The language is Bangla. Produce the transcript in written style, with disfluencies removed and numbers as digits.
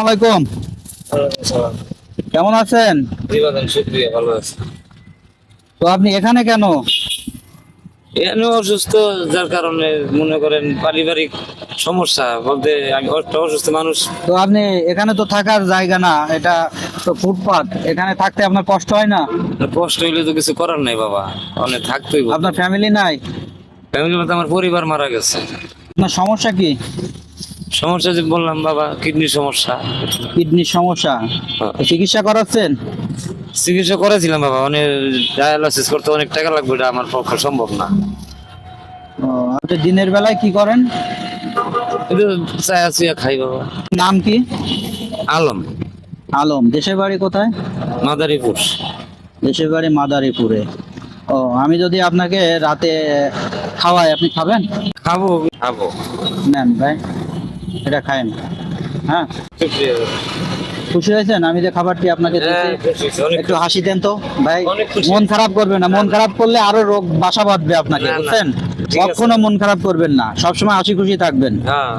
আলাইকুম। কেমন আছেন? শুক্রিয়া, ভালো আছে। তো আপনি এখানে কেন? এখানে অসুস্থ, যার কারণে মনে করেন পারিবারিক সমস্যা বলতে আমি একটা অসুস্থ মানুষ। তো আপনি এখানে তো থাকার জায়গা না, এটা তো ফুটপাত, এখানে থাকতে আপনার কষ্ট হয় না? কষ্ট হইলে তো কিছু করার নাই বাবা, অনেক থাকতেই। আপনার ফ্যামিলি নাই? ফ্যামিলির মধ্যে আমার পরিবার মারা গেছে। আপনার সমস্যা কি? সমস্যা যে বললাম বাবা, কিডনির সমস্যা। কিডনির সমস্যা? তো চিকিৎসা করাচ্ছেন? চিকিৎসা করেছিলাম বাবা, অনেক ডায়ালিসিস করতে অনেক টাকা লাগবে, এটা আমার পক্ষে সম্ভব না। ও, আপনি দিনের বেলায় কি করেন? কিন্তু চাই আছি খাই বাবা। নাম কি? আলম। আলম। দেশের বাড়ি কোথায়? মাদারীপুর। দেশের বাড়ি মাদারীপুরে। ও, আমি যদি আপনাকে রাতে খাওয়াই, আপনি খাবেন? খাবো খাবো। নেন ভাই, এটা খায়েন। হ্যাঁ, শুক্রিয়া। খুশি হয়েছেন আমি যে খাবারটি আপনাকে হ্যাঁ, দিচ্ছি? খুশি হয়েছি, অনেক একটু হাসি দেন তো ভাই। অনেক খুশি। মন খারাপ করবেন না, মন খারাপ করলে আরো রোগ বাসা বাঁধবে আপনাকে, না, না, বুঝছেন? ঠিক আছে। কখনো মন খারাপ করবেন না, সবসময় হাসি খুশি থাকবেন। হ্যাঁ।